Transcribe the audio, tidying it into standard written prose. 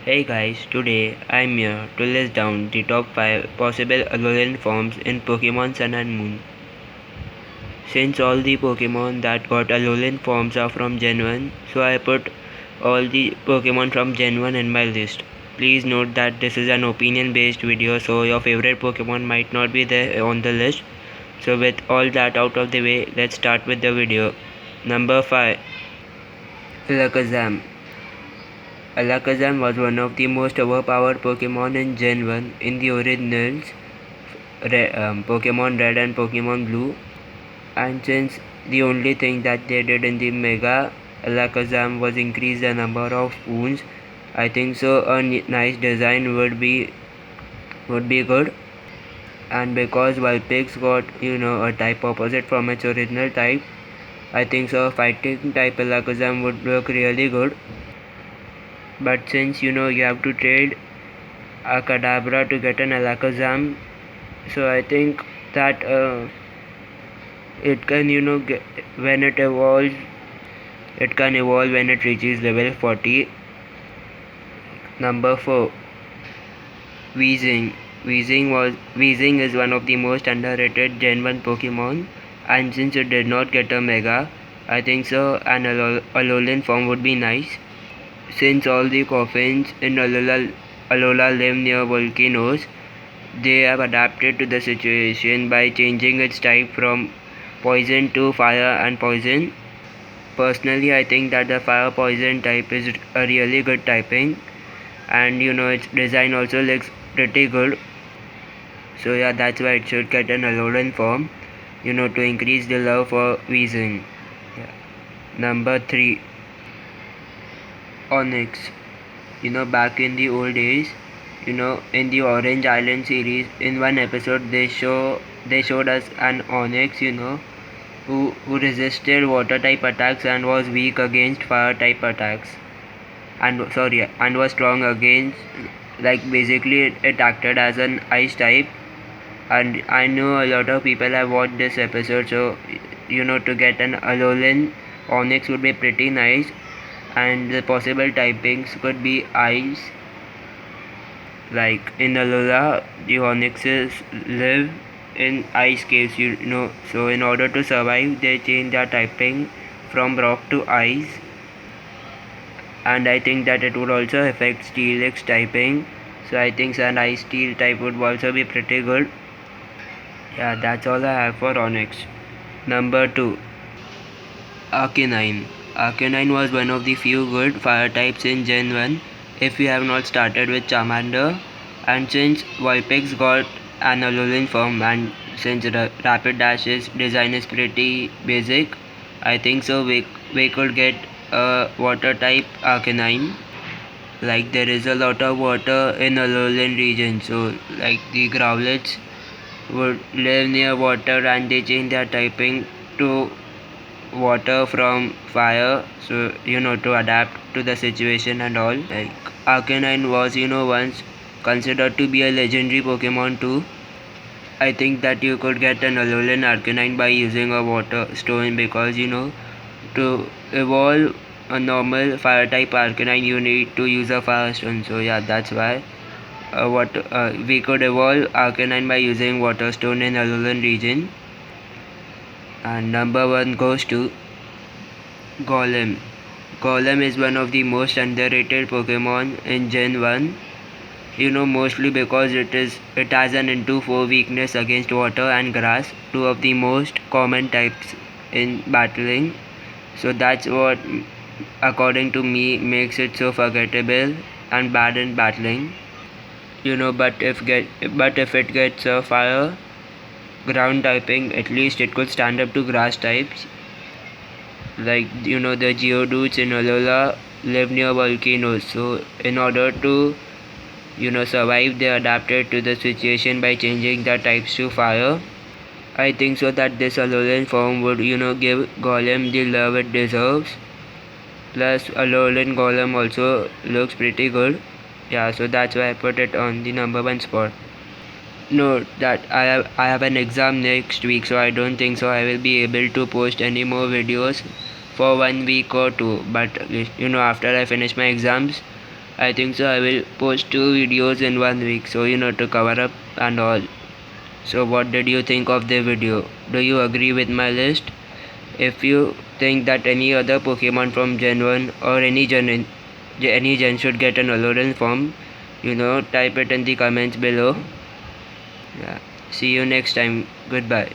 Hey guys, today I'm here to list down the top 5 possible Alolan forms in Pokemon Sun and Moon. Since all the Pokemon that got Alolan forms are from Gen 1, so I put all the Pokemon from Gen 1 in my list. Please note that this is an opinion based video, so your favorite Pokemon might not be there on the list. So with all that out of the way, let's start with the video. Number 5. ALAKAZAM. ALAKAZAM was one of the most overpowered Pokemon in Gen 1 in the originals Pokemon Red and Pokemon Blue, and since the only thing that they did in the Mega Alakazam was increase the number of wounds, I think so a nice design would be good. And because Vulpix got a type opposite from its original type, I think so fighting type Alakazam would look really good. But since you have to trade a Kadabra to get an Alakazam, so I think that it can when it evolves, it can evolve when it reaches level 40. Number 4. Weezing. Weezing is one of the most underrated Gen 1 Pokemon, and since it did not get a Mega, I think so an Alolan form would be nice. Since all the coffins in Alola live near volcanoes, they have adapted to the situation by changing its type from poison to fire and poison. Personally, I think that the fire poison type is a really good typing, and its design also looks pretty good. So yeah, that's why it should get an Alolan form, to increase the love for Weezing. Yeah. Number 3. Onyx. Back in the old days, in the Orange Island series, in one episode they showed us an Onyx, who resisted water type attacks and was weak against fire type attacks, and was strong against, like, basically it acted as an ice type. And I know a lot of people have watched this episode, so to get an Alolan Onyx would be pretty nice, and the possible typings could be ice. Like in Alola, the Onyxes live in ice caves, so in order to survive, they change their typing from rock to ice, and I think that it would also affect Steelix typing. So I think an ice steel type would also be pretty good. Yeah, that's all I have for Onyx. Number 2. Arcanine. Arcanine was one of the few good fire types in Gen 1 if you have not started with Charmander, and since Vulpix got an Alolan form, and since Rapid Dash's design is pretty basic, I think so we could get a water type Arcanine. Like, there is a lot of water in Alolan region, so like the Growlithe would live near water, and they change their typing to water from fire, so to adapt to the situation and all. Like, Arcanine was once considered to be a legendary Pokemon too. I think that you could get an Alolan Arcanine by using a water stone, because to evolve a normal fire type Arcanine you need to use a fire stone. So yeah, that's why we could evolve Arcanine by using water stone in Alolan region. And number 1 goes to Golem. Golem is one of the most underrated Pokemon in Gen 1. Mostly because it has an into 4 weakness against water and grass, two of the most common types in battling. So that's what, according to me, makes it so forgettable and bad in battling. But if it gets a fire ground typing, at least it could stand up to grass types. Like, the Geodudes in Alola live near volcanoes, so in order to survive, they adapted to the situation by changing their types to fire. I think so that this Alolan form would give Golem the love it deserves. Plus Alolan Golem also looks pretty good. Yeah, so that's why I put it on the number 1 spot. Note that I have an exam next week, so I don't think so I will be able to post any more videos for 1 week or 2. But after I finish my exams, I think so I will post 2 videos in 1 week, so to cover up and all. So what did you think of the video? Do you agree with my list? If you think that any other Pokemon from Gen 1 or any gen should get an Alolan form, type it in the comments below. Yeah. See you next time. Goodbye.